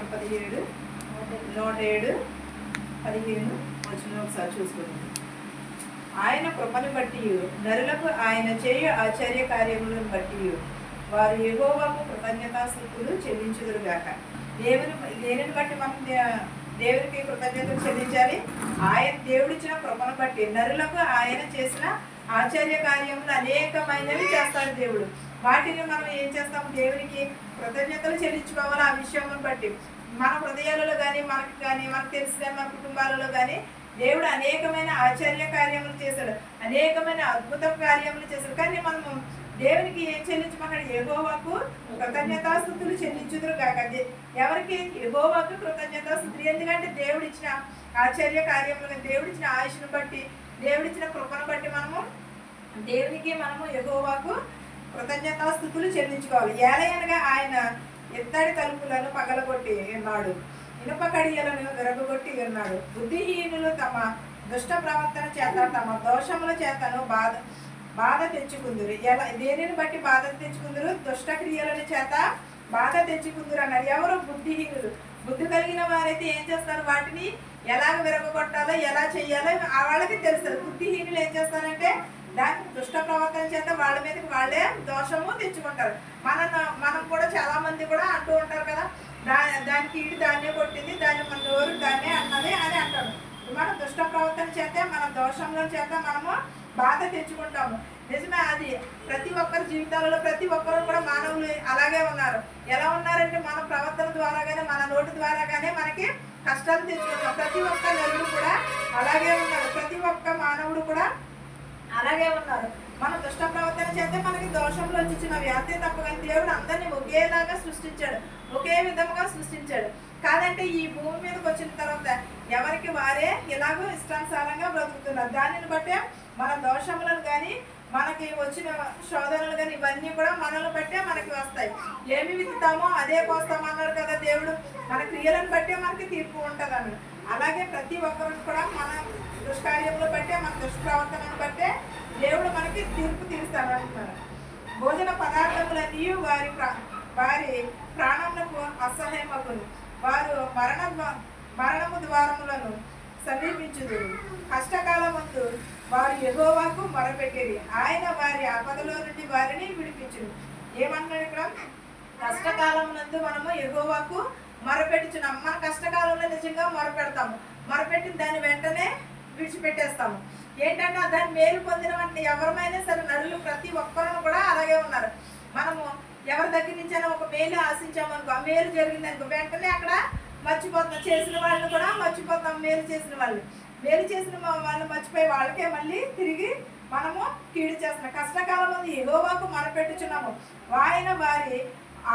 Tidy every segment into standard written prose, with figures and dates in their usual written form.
117 107 15 వచ్చిన ఒకసారి చూసుకుందాం. ఆయన కృపను బట్టి నరులకు ఆయన చేయు ఆశ్చర్య కార్యములను బట్టి వారు యెహోవాకు కృతజ్ఞతాస్తుతులు చెల్లించుదురుగాక. దేనిని బట్టి మనం దేవునికి కృతజ్ఞతలు చెల్లించాలి? ఆయన దేవుడిచ్చిన కృపను బట్టి నరులకు ఆయన చేసిన ఆశ్చర్య కార్యములు అనేకమైనవి చేస్తాడు దేవుడు. వాటిని మనం ఏం చేస్తాము? దేవునికి కృతజ్ఞతలు చెల్లించుకోవాలి. ఆ విషయమును బట్టి మన హృదయాలలో కానీ మనకు తెలుసు కానీ మన కుటుంబాలలో కానీ దేవుడు అనేకమైన ఆశ్చర్య కార్యములు చేశాడు, అనేకమైన అద్భుత కార్యములు చేశాడు. కానీ మనము దేవునికి ఏం చెల్లించమన్నాడు? యెహోవాకు కృతజ్ఞతాస్తుతులు చెల్లించుదురు కాక. ఎవరికి? యెహోవాకు కృతజ్ఞతాస్తుతులు. ఎందుకంటే దేవుడిచ్చిన ఆశ్చర్య కార్యములు, దేవుడిచ్చిన ఆయుష్ను బట్టి, దేవుడిచ్చిన కృపను బట్టి మనము యెహోవాకు కృతజ్ఞతాస్తుతులు చెల్లించుకోవాలి. ఏలయనగా ఆయన ఎత్తడి తలుపులను పగలగొట్టి ఉన్నాడు, ఇనుప కడియలను విరగొట్టి ఉన్నాడు. బుద్ధిహీనులు తమ దుష్ట ప్రవర్తన చేత తమ దోషముల చేతను బాధ తెచ్చుకుందరు. దేనిని బట్టి బాధ తెచ్చుకుందరు? దుష్ట క్రియలను చేత బాధ తెచ్చుకుందరు అన్నారు. ఎవరు? బుద్ధిహీనులు. బుద్ధి కలిగిన వారైతే ఏం చేస్తారు? వాటిని ఎలాగ విరగొట్టాలో, ఎలా చెయ్యాలో వాళ్ళకి తెలుస్తారు. బుద్ధిహీనులు ఏం చేస్తారంటే దానికి దుష్ట ప్రవర్తన చేత వాళ్ళ మీదకి వాళ్ళే దోషము తెచ్చుకుంటారు. మనం కూడా చాలా మంది కూడా అంటూ ఉంటారు కదా, దానికి ఈడు దాన్నే కొట్టింది, దాన్ని మన నోరు దాన్నే అన్నది అని అంటారు. మన దుష్ట ప్రవర్తన చేత, మన దోషంలో చేత మనము బాధ తెచ్చుకుంటాము. నిజమే. అది ప్రతి ఒక్కరి జీవితాలలో ప్రతి ఒక్కరు కూడా మానవులు అలాగే ఉన్నారు. ఎలా ఉన్నారంటే మన ప్రవర్తన ద్వారా కానీ మన నోటి ద్వారా కానీ మనకి కష్టాలు తెచ్చుకుంటాం. ప్రతి ఒక్క నలుగురు కూడా అలాగే ఉన్నారు. ప్రతి ఒక్క మానవుడు కూడా అలాగే ఉన్నారు. మన దుష్ట ప్రవర్తన చేస్తే మనకి దోషంలో వచ్చినవి అంతే తప్ప. కానీ దేవుడు అందరినీ ఒకేలాగా సృష్టించాడు, ఒకే విధముగా సృష్టించాడు. కాదంటే ఈ భూమి మీదకి వచ్చిన తర్వాత ఎవరికి వారే ఇలాగో ఇష్టానుసారంగా బ్రతుకుతున్నారు. దానిని బట్టే మన దోషములను కానీ మనకి వచ్చిన శోధనలు కానీ ఇవన్నీ కూడా మనల్ని బట్టే మనకి వస్తాయి. ఏమి విత్తుతామో అదే కోస్తామన్నాడు కదా దేవుడు. మన క్రియలను బట్టే మనకి తీర్పు ఉంటుంది అన్నాడు. అలాగే ప్రతి ఒక్కరికి కూడా మన దుష్కార్యములు బట్టే, మన దుష్ప్రవర్తనను బట్టే దేవుడు మనకి తీర్పు తీరుస్తాడు అంటున్నారు. భోజన పదార్థములన్నీ వారి ప్రాణములకు అసహ్యమగును. వారు మరణము ద్వారములను సమీపించుదురు. కష్టకాలమందు వారు యెహోవాకు మొరపెట్టిరి, ఆయన వారి ఆపదలో నుండి వారిని విడిపించును. ఏమన్నాడు ఇక్కడ? కష్టకాలమునందు మనము యెహోవాకు మొరపెట్టుచున్నాము. మన కష్టకాలంలో నిజంగా మొరపెడతాము. మొరపెట్టిన దాన్ని వెంటనే విడిచిపెట్టేస్తాము. ఏంటంటే దాన్ని మేలు పొందిన అంటే ఎవరమైనా సరే నరులు ప్రతి ఒక్కరు కూడా అలాగే ఉన్నారు. మనము ఎవరి దగ్గర నుంచైనా ఒక మేలు ఆశించామనుకో, ఆ మేలు జరిగిందనుకో వెంటనే అక్కడ మర్చిపోతాం. చేసిన వాళ్ళని కూడా మర్చిపోతాం. మేలు చేసిన వాళ్ళు మర్చిపోయి వాళ్ళకే మళ్ళీ తిరిగి మనము కీడు చేస్తున్నాం. కష్టకాలం ఉంది యెహోవాకు మొరపెట్టుచున్నాము, ఆయన వారి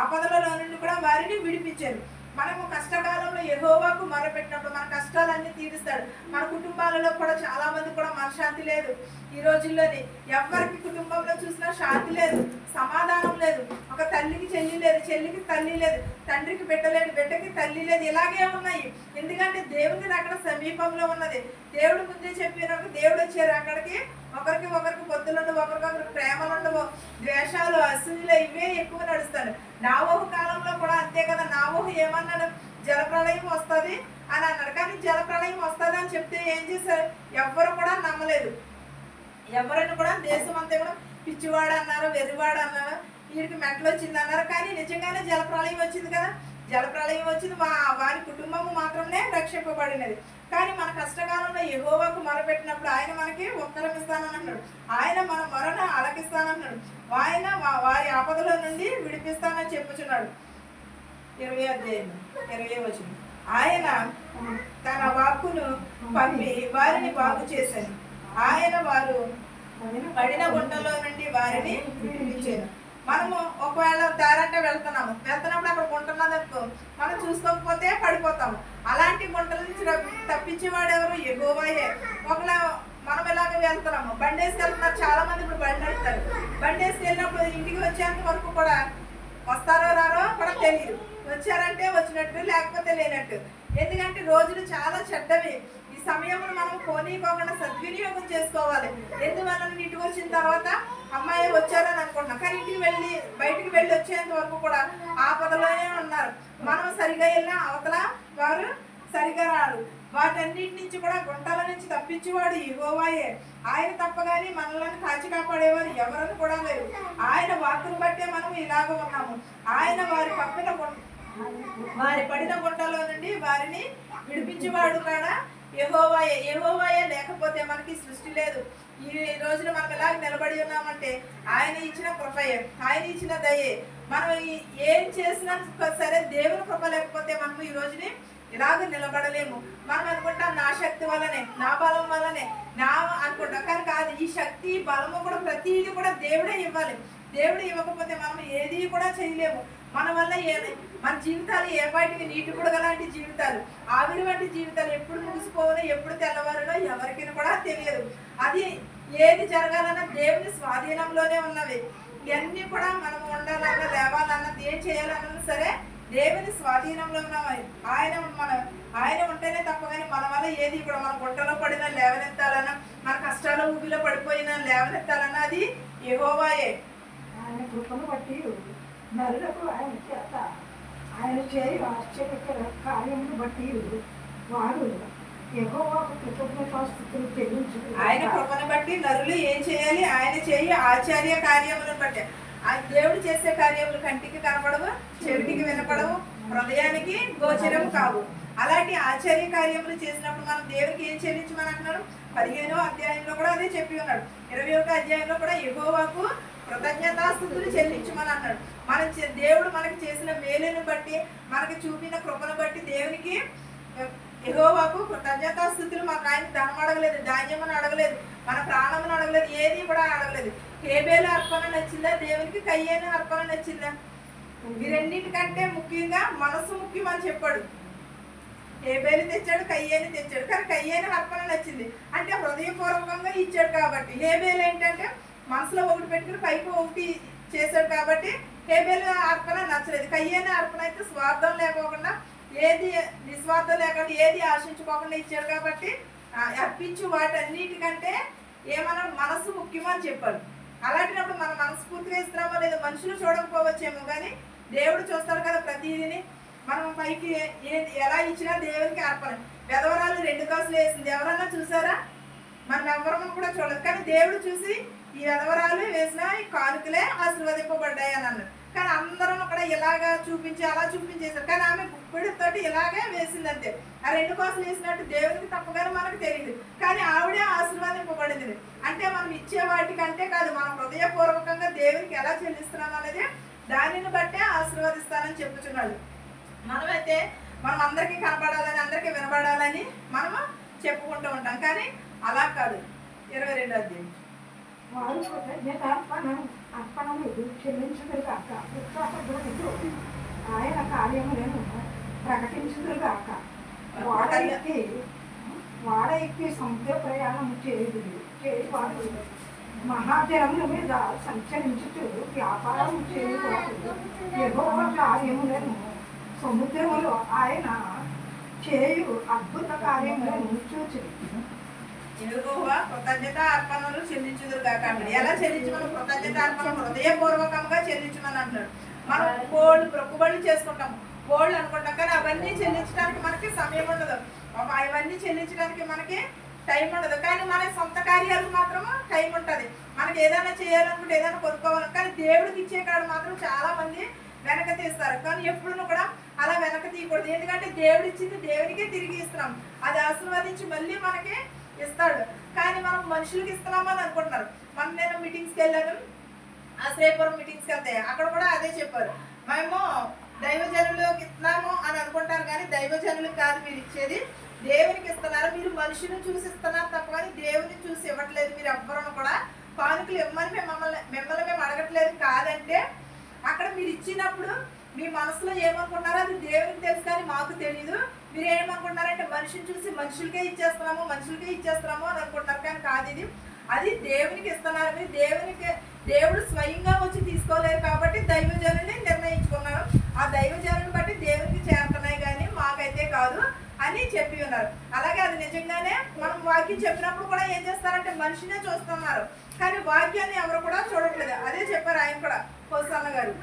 ఆపదలలో నుండి కూడా వారిని విడిపించారు. మనము కష్టకాలంలో యెహోవాకు మొరపెట్టినప్పుడు మన కష్టాలన్నీ తీరుస్తాడు. మన కుటుంబాలలో కూడా చాలా మంది కూడా మనశ్శాంతి లేదు. ఈ రోజుల్లోని ఎవరికి కుటుంబంలో చూసినా శాంతి లేదు, సమాధానం లేదు. ఒక తల్లికి చెల్లి లేదు, చెల్లికి తల్లి లేదు, తండ్రికి బిడ్డ లేదు, బిడ్డకి తల్లి లేదు. ఇలాగే ఉన్నాయి. ఎందుకంటే దేవుని అక్కడ సమీపంలో ఉన్నది. దేవుడు ముందే చెప్పినప్పుడు దేవుడు వచ్చారు అక్కడికి. ఒకరికి పొత్తులుండవు, ఒకరికొకరికి ప్రేమలుండవు, ద్వేషాలు, అసూయలు ఇవే ఎక్కువ నడుస్తాడు. నావోహు కాలంలో కూడా అంతే కదా. నావోహు ఏమన్నాడు? జలప్రళయం వస్తుంది అని అన్నాడు. కానీ జలప్రళయం వస్తుంది అని చెప్తే ఏం చేశారు? ఎవ్వరు కూడా నమ్మలేదు. ఎవరైనా కూడా దేశం అంతా కూడా పిచ్చివాడు అన్నారు, వెర్రివాడు అన్నారు, వీడికి మెట్లు వచ్చింది అన్నారు. కానీ నిజంగానే జలప్రళయం వచ్చింది కదా. జలప్రళయం వచ్చింది, వారి కుటుంబము మాత్రమే రక్షింపబడినది. కానీ మన కష్టకాలంలో యెహోవాకు మొరపెట్టినప్పుడు ఆయన మనకి ఉత్తరం ఇస్తానన్నాడు. ఆయన మన మొరను ఆలకిస్తానన్నాడు. ఆయన వారి ఆపదల నుండి విడిపిస్తానని చెప్పుచున్నాడు. 20వ అధ్యాయం 20వ వచనం. ఆయన తన వాక్కును పంపి వారిని బాగు చేశాను. ఆయన వారు పడిన గుంటలో నుండి వారిని విడిపించారు. మనము ఒకవేళ దారంటే వెళ్తున్నప్పుడు అక్కడ గుంట ఉన్నదనుకో, మనం చూసుకోకపోతే పడిపోతాము. అలాంటి గుంటల నుంచి తప్పించేవాడు ఎవరు? యెహోవాయే. ఒకవేళ మనం ఎలాగ వెళ్తున్నాము, బండేసి వెళ్తున్నారు చాలా మంది. ఇప్పుడు బండి నడుపుతారు. బండేసి వెళ్ళినప్పుడు ఇంటికి వచ్చేంత వరకు కూడా వస్తారో రారో కూడా తెలియదు. వచ్చారంటే వచ్చినట్టు, లేకపోతే లేనట్టు. ఎందుకంటే రోజులు చాలా చెడ్డవి. ఈ సమయమును మనం పోనీకోకుండా సద్వినియోగం చేసుకోవాలి. ఎందువల్ల ఇంటికి వచ్చిన తర్వాత అమ్మాయి వచ్చారని అనుకుంటున్నాం, కానీ బయటికి వెళ్ళి వచ్చేంత వరకు కూడా ఆపదలోనే ఉన్నారు. మనం సరిగా వెళ్ళినా అవతల వారు సరిగా రారు. వాటన్నిటి నుంచి కూడా గుంటల నుంచి తప్పించేవాడు యెహోవాయే. ఆయన తప్పగాని మనల్ని కాచి కాపాడేవారు ఎవరని కూడా లేరు. ఆయన వాక్కును బట్టే మనం ఇలాగ ఉన్నాము. ఆయన వారి పడిన గుంటలో నుండి వారిని విడిపించేవాడు కాడా యెహోవాయే. యెహోవాయే లేకపోతే మనకి సృష్టి లేదు. ఈ రోజున మనం ఇలాగ నిలబడి ఉన్నామంటే ఆయన ఇచ్చిన కృపయే, ఆయన ఇచ్చిన దయే. మనం ఏం చేసినా సరే దేవుని కృప లేకపోతే మనం ఈ రోజుని ఇలాగ నిలబడలేము. మనం అనుకుంటాం నా శక్తి వల్లనే, నా బలం వల్లనే అనుకుంటాం, కానీ కాదు. ఈ శక్తి బలము కూడా ప్రతిదీ కూడా దేవుడే ఇవ్వాలి. దేవుడు ఇవ్వకపోతే మనం ఏది కూడా చేయలేము. మన వల్ల మన జీవితాలు ఏ వాటికి నీటి బుడగ లాంటి జీవితాలు, ఆవిరి వంటి జీవితాలు ఎప్పుడు ముగిసిపోవనో ఎప్పుడు తెల్లవారునో ఎవరికి కూడా తెలియదు. అది ఏది జరగాలన్నా దేవుని స్వాధీనంలోనే ఉన్నవి. ఇవన్నీ కూడా మనం ఉండాలన్నా లేవాలన్నా ఏం చేయాలన్నా సరే దేవుని స్వాధీనంలో ఉన్నవి. ఆయన ఉంటేనే తప్ప కానీ మన వల్ల ఏది కూడా మన గుంటలో పడినా లేవనెత్తాలన్నా, మన కష్టాల ఊబిలో పడిపోయినా లేవనెత్తాలన్నా అది యెహోవాయే. ఆయన కృపను బట్టి నరులకు ఆయన చేత ఆయన చేయి ఆశ్చర్యకర కార్యమును బట్టి వారు యెహోవాకు కృతజ్ఞతాస్తుతులు చెల్లించుట. ఆయన కృపను బట్టి నరులు ఏం చేయాలి? ఆయన చేయి ఆశ్చర్య కార్యములను బట్టి. దేవుడు చేసే కార్యములు కంటికి కనపడవు, చెవిటికి వినపడవు, హృదయానికి గోచరము కావు. అలాంటి ఆశ్చర్య కార్యములు చేసినప్పుడు మనం దేవునికి ఏం చెల్లించమని అంటున్నాడు? 15వ అధ్యాయంలో కూడా అదే చెప్పి ఉన్నాడు. 21వ అధ్యాయంలో కూడా యెహోవాకు కృతజ్ఞతాస్తుతులు చెల్లించమని అన్నాడు. దేవుడు మనకి చేసిన మేలును బట్టి, మనకి చూపిన కృపను బట్టి దేవునికి యెహోవాకు కృతజ్ఞతాస్తుతులు. మనకు ఆయన ధనం అడగలేదు, ధాన్యమని అడగలేదు, మన ప్రాణమును అడగలేదు, ఏది కూడా అడగలేదు. హేబేలు అర్పణ నచ్చిందా దేవునికి? కయ్యేను అర్పణ నచ్చిందా? ఈ రెండింటికంటే ముఖ్యంగా మనసు ముఖ్యం అని చెప్పాడు. హేబేలు తెచ్చాడు, కయ్యేను తెచ్చాడు, కానీ కయ్యేను అర్పణ నచ్చింది. అంటే హృదయపూర్వకంగా ఇచ్చాడు కాబట్టి. హేబేలు ఏంటంటే మనసులో ఒకటి పెట్టుకుని పైకి ఒకటి చేశాడు కాబట్టి హేబేలు అర్పణ నచ్చలేదు. కయ్యేను అర్పణ అయితే స్వార్థం లేకోకుండా, ఏది నిస్వార్థం లేకుండా, ఏది ఆశించుకోకుండా ఇచ్చాడు కాబట్టి అర్పించు వాటన్నిటికంటే ఏమన్నా మనసు ముఖ్యమని చెప్పాడు. అలాంటినప్పుడు మనం మనస్ఫూర్తిగా ఇస్తున్నామో లేదో మనుషులు చూడకపోవచ్చేమో, కానీ దేవుడు చూస్తాడు కదా ప్రతిదీని. మనం పైకి ఎలా ఇచ్చినా దేవునికి అర్పణ. పెదవరాలు 2 కాసులు వేసింది, ఎవరన్నా చూసారా? మనం ఎవరన్నా కూడా చూడలేదు, కానీ దేవుడు చూసి ఈ వెధవరాలు వేసిన ఈ కానుకలే ఆశీర్వదింపబడ్డాయి అని అన్నాడు. కానీ అందరం అక్కడ ఇలాగా అలా చూపించేశారు, కానీ ఆమె గుప్పిడితోటి ఇలాగే వేసింది అంతే. ఆ 2 కాసులు వేసినట్టు దేవునికి తప్పగానే మనకు తెలియదు, కానీ ఆవిడే ఆశీర్వాదింపబడింది. అంటే మనం ఇచ్చే వాటికంటే కాదు, మనం హృదయపూర్వకంగా దేవునికి ఎలా చెల్లిస్తున్నాం అనేది దానిని బట్టే ఆశీర్వదిస్తానని చెప్పుచున్నాడు. మనమైతే మనం అందరికీ కనపడాలని, అందరికీ వినపడాలని మనము చెప్పుకుంటూ ఉంటాం, కానీ అలా కాదు. 22వ అధ్యాయం. వారు అర్పణములు చెల్లించుదురుగాక, ఉత్సాహధ్వనితో ఆయన కార్యములను ప్రకటించుదురుగాక. వాడ ఎక్కి సముద్ర ప్రయాణం చేయువాడు, మహాజనముల మీద సంచరించుతూ వ్యాపారం చేయువాడు యెహోవా కార్యములను, సముద్రములో ఆయన చేయు అద్భుత కార్యములను చూచును. యెహోవా కృతజ్ఞత అర్పణలు చెల్లించుదురుగాక అంటాడు. ఎలా చెల్లించమని? కృతజ్ఞత అర్పణ హృదయపూర్వకంగా చెల్లించమని అంటున్నాడు. మనం మొక్కుబడులు చేసుకుంటాం, కోళ్ళు అనుకుంటాం, కానీ అవన్నీ చెల్లించడానికి మనకి సమయం ఉండదు, అవన్నీ చెల్లించడానికి మనకి టైం ఉండదు. కానీ మన సొంత కార్యాలకు మాత్రం టైం ఉంటుంది. మనకి ఏదైనా చేయాలనుకుంటే, ఏదైనా కొనుక్కోవాలి, కానీ దేవుడికి ఇచ్చే కాడ మాత్రం చాలా మంది వెనక తీస్తారు. కానీ ఎప్పుడు కూడా అలా వెనక తీయకూడదు. ఎందుకంటే దేవుడు ఇచ్చింది దేవునికే తిరిగి ఇస్తున్నాం, అది ఆశీర్వదించి మళ్ళీ మనకి ఇస్తాడు. కానీ మనం మనుషులకి ఇస్తున్నామని అనుకుంటున్నారు. నేను మీటింగ్స్కి వెళ్ళాను, ఆశ్రయపురం మీటింగ్స్కి వెళ్తే అక్కడ కూడా అదే చెప్పారు, మేము దైవజనులకు ఇస్తున్నాము అని అనుకుంటారు, కానీ దైవజనులకు కాదు మీరు ఇచ్చేది, దేవునికి ఇస్తున్నారు. మీరు మనుషుని చూసి ఇస్తున్నారు తప్ప కానీ దేవుని చూసి ఇవ్వట్లేదు. మీరు ఎవ్వరూ కూడా కానుకలు ఇవ్వమని మిమ్మల్ని మేము అడగట్లేదు. కాదంటే అక్కడ మీరు ఇచ్చినప్పుడు మీ మనసులో ఏమనుకుంటారో అది దేవునికి తెలుసు, కానీ మాకు తెలియదు. మీరు ఏమనుకుంటున్నారంటే మనిషిని చూసి మనుషులకే ఇచ్చేస్తున్నాము అని అనుకుంటున్నారు, కానీ కాదు. ఇది అది దేవునికి ఇస్తున్నారు. మీరు దేవుడు స్వయంగా వచ్చి తీసుకోలేరు కాబట్టి దైవజనుని నిర్ణయించుకున్నారు. ఆ దైవజనుని బట్టి దేవునికి చేరుతున్నాయి, కానీ మాకైతే కాదు అని చెప్పి ఉన్నారు. అలాగే అది నిజంగానే మనం వాక్యం చెప్పినప్పుడు కూడా ఏం చేస్తారంటే మనిషినే చూస్తున్నారు, కానీ వాక్యాన్ని ఎవరు కూడా చూడట్లేదు. అదే చెప్పారు ఆయన కూడా, హోసన్న గారు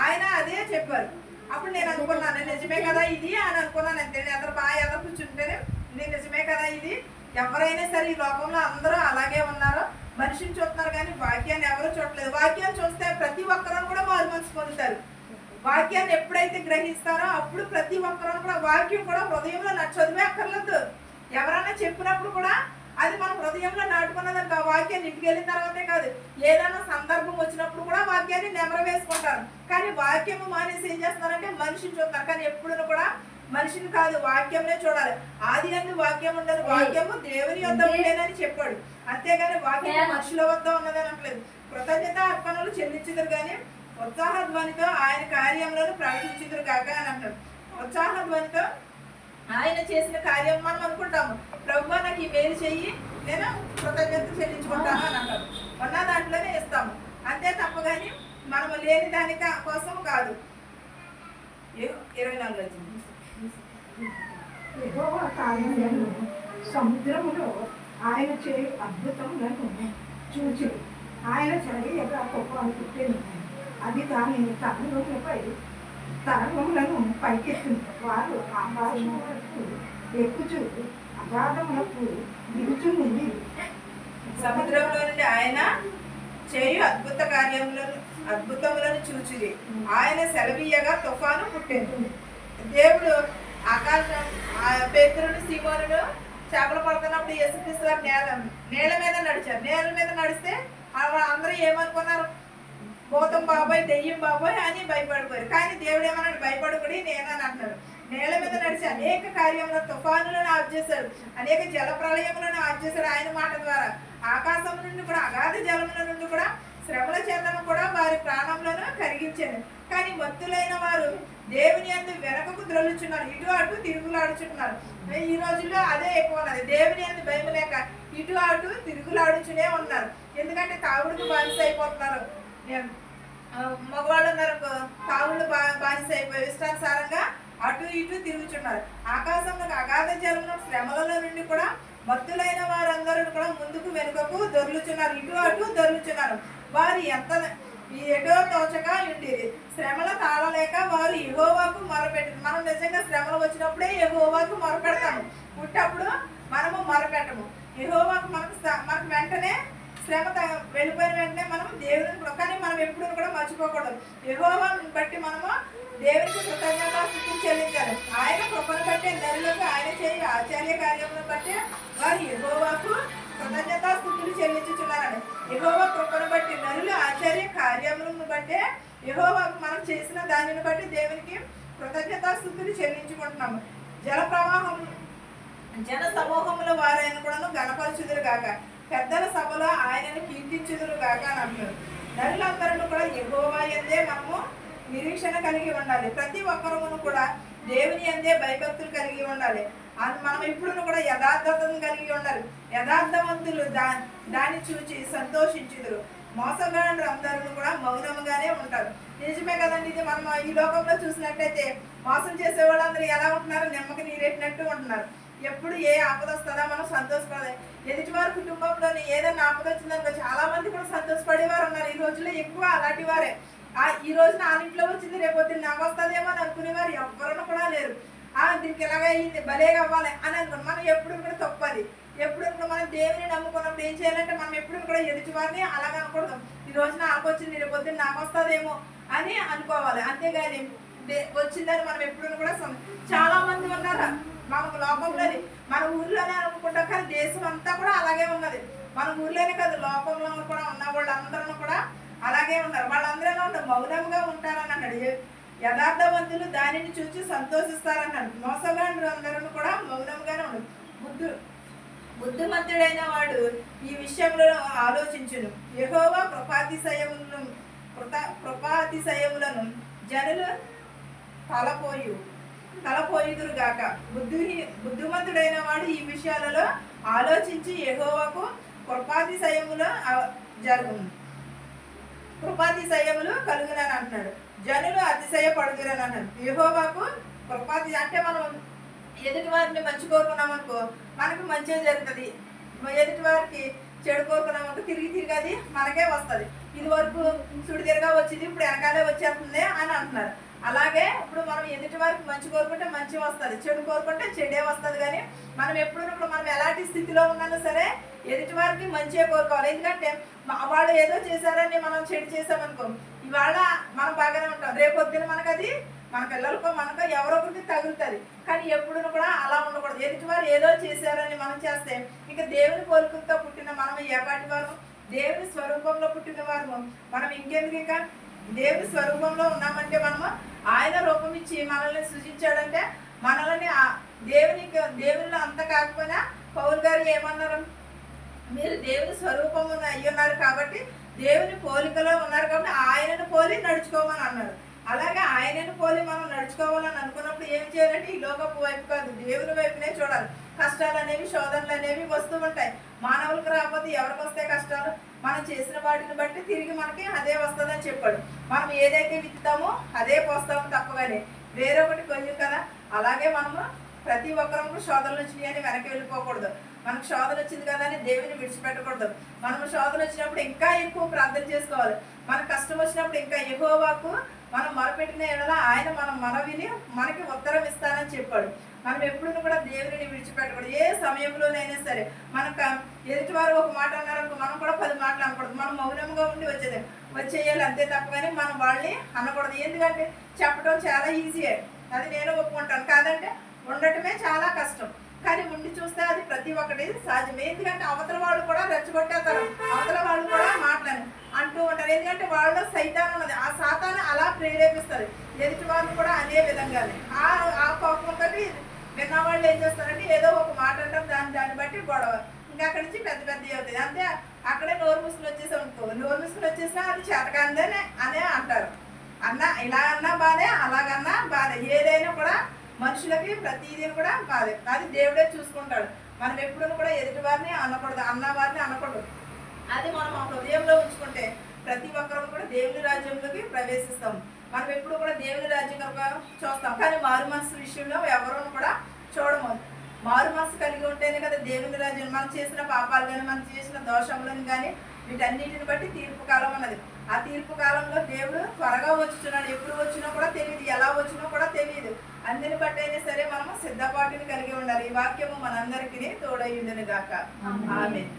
ఆయన అదే చెప్పారు. అప్పుడు నేను అనుకున్నాను నిజమే కదా ఇది అని అనుకున్నాను. అంతే ఎదురు బాగా ఎదురు కూర్చుంటేనే ఇది నిజమే కదా ఇది. ఎవరైనా సరే ఈ లోకంలో అందరూ అలాగే ఉన్నారు, మనిషిని చూస్తున్నారు కానీ వాక్యాన్ని ఎవరు చూడలేదు. వాక్యాన్ని చూస్తే ప్రతి ఒక్కరూ కూడా మారు మనసు పొందుతారు. వాక్యాన్ని ఎప్పుడైతే గ్రహిస్తారో అప్పుడు ప్రతి ఒక్కరూ కూడా వాక్యం కూడా హృదయంలో చదివే అక్కర్లేదు. ఎవరైనా చెప్పినప్పుడు కూడా అది మన హృదయంలో నాటుకున్నదంట. ఆ వాక్యాన్ని ఇంటికి వెళ్ళిన తర్వాతే కాదు, ఏదైనా సందర్భం వచ్చినప్పుడు కూడా వాక్యాన్ని నెమర వేసుకుంటారు. కానీ వాక్యము మానేసి ఏం చేస్తారంటే మనిషిని చూస్తారు. కానీ ఎప్పుడు కూడా మనిషిని కాదు, వాక్యంనే చూడాలి. ఆది అందు వాక్యం ఉండదు, వాక్యము దేవుని వద్ద ఉండేదని చెప్పాడు. అంతేగాని వాక్యం మనుషుల వద్ద ఉన్నదని అనట్లేదు. కృతజ్ఞత అర్పణలు చెల్లించుదురు కానీ ఉత్సాహ ధ్వనితో ఆయన కార్యములను ప్రకటించుదురు కాక అని అంటాడు. ఉత్సాహ ధ్వనితో ఆయన చేసిన కార్యం మనం అనుకుంటాము, ప్రభువా నాకు ఈ మేలు చెయ్యి, నేను కృతజ్ఞత చెల్లించుకుంటాను అని అంటారు. ఉన్న దాంట్లోనే ఇస్తాము, అంతే తప్ప కానీ మనము లేని దాని కోసం కాదు. 24 వచ్చింది. యెహోవా కార్యములను సముద్రములో ఆయన చేయు అద్భుతములను చూచి ఆయన చర్యగా తుఫాను పుట్టెను. అది దాని తరంగములను పైకెత్తింది. వారు ఆకాశములకు ఎక్కుచు అగాధములకు దిగుచున్నది. సముద్రంలో నుండి ఆయన చేయు అద్భుతములను చూచిరి. ఆయన సెలవీయగా తుఫాను పుట్టెను. దేవుడు ఆకాశం పేతురును సీమోనును చేపలు పడుతున్నప్పుడు యేసుక్రీస్తు వారు నేల మీద నడిచారు. నేల మీద నడిస్తే అందరూ ఏమనుకున్నారు, భూతం బాబాయ్ దెయ్యం బాబాయ్ అని భయపడిపోయారు. కానీ దేవుడు ఏమన్నాడు, భయపడుకుడి నేనని అంటున్నాడు. నేల మీద నడిచి అనేక కార్యములను తుఫానులను ఆఫ్ చేశాడు, అనేక జల ప్రళయములను ఆఫ్ చేశాడు ఆయన మాట ద్వారా. ఆకాశం నుండి కూడా అగాధ జలముల నుండి కూడా శ్రమల చేతను కూడా వారి ప్రాణములను కరిగించాను. కానీ మత్తులైన వారు దేవుని యందు వెనకకు ద్రొల్లుచున్నారు, ఇటు అటు తిరుగులాడుచున్నారు. ఈ రోజుల్లో అదే ఎక్కువ ఉన్నది. దేవుని యందు భయం లేక ఇటు అటు తిరుగులాడుచునే ఉన్నారు. ఎందుకంటే తాగుడుకు బానిస అయిపోతున్నారు. మగవాళ్ళు ఉన్నారు, తాగుళ్ళు బానిస అయిపోయి ఇష్టానుసారంగా అటు ఇటు తిరుగుచున్నారు. ఆకాశంలో అగాధ జలమున శ్రమలలో నుండి కూడా భక్తులైన వారందరూ కూడా ముందుకు వెనుకకు దొర్లుచున్నారు, ఇటు అటు దొర్లుచున్నారు. వారు ఎటో తోచగా ఉండేది. శ్రమల తాళలేక వారు యెహోవాకు మొరపెట్టారు. మనం నిజంగా శ్రమలు వచ్చినప్పుడే యెహోవాకు మొరపెడతాము, పుట్టప్పుడు మనము మొరపెట్టము. యెహోవాకు మనకు వెంటనే శ్రమ వెళ్ళిపోయిన వెంటనే మనం దేవుని, కానీ మనం ఎప్పుడు కూడా మర్చిపోకూడదు. యెహోవాను బట్టి మనము దేవునికి కృతజ్ఞతాస్తుతులు చెల్లించాలి. ఆయన కృపను బట్టి నరులకు ఆయన చేయ ఆచార్య కార్యములను బట్టి వారు యెహోవాకు కృతజ్ఞతాస్తుతులు చెల్లించుచున్నారని. యెహోవా కృపను బట్టి నరులు ఆచార్య కార్యములను బట్టి యెహోవాకు మనం చేసిన దానిని బట్టి దేవునికి కృతజ్ఞతాస్తుతులు చెల్లించుకుంటున్నాము. జన సమూహముల వారైన కూడా గణపరచుదురు గాక, పెద్దల సభలో ఆయనను కీర్తించుదురు గాక అని అంటున్నారు. నరులందరూ కూడా యెహోవా యందే మనము నిరీక్షణ కలిగి ఉండాలి. ప్రతి ఒక్కరమును కూడా దేవుని యందే భయభక్తులు కలిగి ఉండాలి. మనం ఇప్పుడు కూడా యథార్థతను కలిగి ఉండాలి. యథార్థవంతులు దాన్ని చూచి సంతోషించుదురు. మోసగాళ్ళు అందరూ కూడా మౌనముగానే ఉంటారు. నిజమే కదండి, ఇది మనం ఈ లోకంలో చూసినట్టయితే మోసం చేసే వాళ్ళందరూ ఎలా ఉంటున్నారు, నిమ్మకి నీరెట్టినట్టు ఉంటున్నారు. ఎప్పుడు ఏ ఆపద వస్తుందా మనం సంతోషపడే. ఎదుటివారి కుటుంబంలోని ఏదైనా ఆపద వచ్చిందనుకో చాలా మంది కూడా సంతోషపడేవారు ఉన్నారు. ఈ రోజుల్లో ఎక్కువ అలాంటి వారే. ఈ రోజు నా ఇంట్లో వచ్చింది, రేపు వద్దు నాకు వస్తుందేమో అని అనుకునేవారు ఎవరైనా కూడా లేరు. దీనికి ఎలాగ అయ్యింది, భలే అవ్వాలి అని అనుకున్నాం. మనం ఎప్పుడు కూడా తప్పది. ఎప్పుడు మనం దేవుని నమ్ముకున్నప్పుడు ఏం చేయాలంటే మనం ఎప్పుడు కూడా ఎదుటివారిని అలాగ అనకూడదు. ఈ రోజు నాకు వచ్చింది, రేపు వద్దు నాకు వస్తుందేమో అని అనుకోవాలి. అంతేగాని వచ్చిందని మనం ఎప్పుడు కూడా చాలా మంది ఉన్నారు మనకు లోకంలోని, మన ఊర్లోనే అనుకుంటాం కానీ దేశం అంతా కూడా అలాగే ఉన్నది. మన ఊర్లోనే కాదు లోకంలో కూడా ఉన్న వాళ్ళందరూ కూడా అలాగే ఉన్నారు. వాళ్ళందరూ ఎలా ఉంటారు, మౌనంగా ఉంటారని అన్నాడు. యథార్థవంతులు దానిని చూసి సంతోషిస్తారన్నాడు. మోసగాళ్ళు అందరూ కూడా మౌనంగానే ఉండదు. బుద్ధిమంతుడైన వాడు ఈ విషయంలో ఆలోచించును. యెహోవా కృపాతిశయములను జనులు తలపోయుదురుగాక. బుద్ధిమంతుడైన వాడు ఈ విషయాలలో ఆలోచించి యెహోవాకు కృపాతిశయములు కలుగునని అంటున్నాడు. జనులు అతిశయపడుదురని అన్నాడు. యెహోవాకు కృపాతి అంటే మనం ఎదుటి వారిని మంచి కోరుకున్నాం అనుకో మనకు మంచిగా జరుగుతుంది. ఎదుటి వారికి చెడు కోరుకున్నాం అనుకో తిరిగి అది మనకే వస్తుంది. ఇది వరకు సుడిదిరగా వచ్చింది, ఇప్పుడు వెనకాలే వచ్చేస్తుంది అని అంటున్నారు. అలాగే ఇప్పుడు మనం ఎదుటి వారికి మంచి కోరుకుంటే మంచి వస్తుంది, చెడు కోరుకుంటే చెడే వస్తుంది. కానీ మనం ఎప్పుడు మనం ఎలాంటి స్థితిలో ఉన్నా సరే ఎదుటి వారికి మంచిగా కోరుకోవాలి. ఎందుకంటే వాళ్ళు ఏదో చేశారని మనం చెడు చేసామనుకో ఇవాళ మనం బాగానే ఉంటాం, రేపొద్దున మనకు అది మన పిల్లలకో మనకో ఎవరో ఒకరికి తగులుతుంది. కానీ ఎప్పుడు కూడా అలా ఉండకూడదు. ఎదుటి వారు ఏదో చేశారని మనం చేస్తే ఇక దేవుని పోలికలతో పుట్టిన మనం ఏపాటి వారు, దేవుని స్వరూపంలో పుట్టిన వారు మనం ఇంకెందుకు ఇక దేవుని స్వరూపంలో ఉన్నామంటే మనము ఆయన రూపం ఇచ్చి మనల్ని సృజించాడంటే మనల్ని దేవునిలో అంత కాకపోయినా పౌలు గారు ఏమన్నారు, మీరు దేవుని స్వరూపము అయ్యున్నారు కాబట్టి దేవుని పోలికలో ఉన్నారు కాబట్టి ఆయనను పోలి నడుచుకోమని అన్నారు. అలాగే ఆయనను పోలి మనం నడుచుకోవాలని అనుకున్నప్పుడు ఏం చేయాలంటే ఈ లోకపు వైపు కాదు దేవుని వైపునే చూడాలి. కష్టాలు అనేవి శోధనలు అనేవి వస్తూ ఉంటాయి. మానవులకు రాకపోతే ఎవరికి వస్తాయి కష్టాలు? మనం చేసిన వాటిని బట్టి తిరిగి మనకి అదే వస్తుందని చెప్పాడు. మనం ఏదైతే విత్తుతామో అదే పోస్తాము తప్పగానే వేరొకటి కొయ్యం కదా. అలాగే మనము ప్రతి ఒక్కరూ శోధనలు వచ్చినాయి అని వెనక్కి వెళ్ళిపోకూడదు. మనకు శోధన వచ్చింది కదా అని దేవుని విడిచిపెట్టకూడదు. మనము శోధన వచ్చినప్పుడు ఇంకా ఎక్కువ ప్రార్థన చేసుకోవాలి. మనకు కష్టం వచ్చినప్పుడు ఇంకా యెహోవాకు మనం మొరపెట్టిన ఎడల ఆయన మనం మనవిని మనకి ఉత్తరం ఇస్తానని చెప్పాడు. మనం ఎప్పుడు కూడా దేవుని విడిచిపెట్టకూడదు. ఏ సమయంలోనైనా సరే మనకు ఎదుటివారు ఒక మాట అన్నారనుకో మనం కూడా 10 మాటలు అనకూడదు. మనం మౌనంగా ఉండి వచ్చేయాలి అంతే తప్ప కానీ మనం వాళ్ళని అనకూడదు. ఎందుకంటే చెప్పడం చాలా ఈజీయే, అది నేను ఒప్పుకుంటాను. కాదంటే ఉండటమే చాలా కష్టం. కానీ ఉండి చూస్తే అది ప్రతి ఒక్కటి సాధ్యమే. ఎందుకంటే అవతల వాళ్ళు కూడా రెచ్చగొట్టేస్తారు, అవతల వాళ్ళు కూడా అంటూ ఉంటారు. ఎందుకంటే వాళ్ళలో సైతాన్ ఉన్నది, ఆ సాతాను అలా ప్రేరేపిస్తారు ఎదుటి వాళ్ళు కూడా అదే విధంగానే. ఆ కోపంతో విన్న వాళ్ళు ఏం చేస్తారంటే ఏదో ఒక మాట అంటారు, దాన్ని బట్టి గొడవ ఇంకా అక్కడి నుంచి పెద్ద అవుతుంది. అంతే అక్కడే నోరు మూసుకుని వచ్చేసాం అనుకో, నోరు మూసుకుని వచ్చేసినా అది చేతకాందని అనే అంటారు. ఇలా అన్నా బాధే, అలాగన్నా బాధే. ఏదైనా కూడా మనుషులకి ప్రతిదీ కూడా బాధే, అది దేవుడే చూసుకుంటాడు. మనం ఎప్పుడు కూడా ఎదుటి వారిని అనకూడదు, అన్నవారిని అనకూడదు. అది మనం ఆ హృదయంలో ఉంచుకుంటే ప్రతి ఒక్కరు కూడా దేవుని రాజ్యంలోకి ప్రవేశిస్తాం. మనం ఎప్పుడు కూడా దేవుని రాజ్యం చూస్తాం. కానీ మారు మనసు విషయంలో ఎవరూ కూడా చూడము. మారు మనసు కలిగి ఉంటేనే కదా దేవుని రాజ్యం. మనం చేసిన పాపాలు కానీ మనం చేసిన దోషములను కానీ వీటన్నిటిని బట్టి తీర్పు కాలం అన్నది. ఆ తీర్పు కాలంలో దేవుడు త్వరగా వచ్చుచున్నాడు. ఎప్పుడు వచ్చినా కూడా తెలియదు, ఎలా వచ్చినా కూడా తెలియదు. అందుని బట్టి అయినా సరే మనము సిద్ధపాటుని కలిగి ఉండాలి. ఈ వాక్యము మనందరికీ తోడయ్యుండును గాక. ఆమేన్.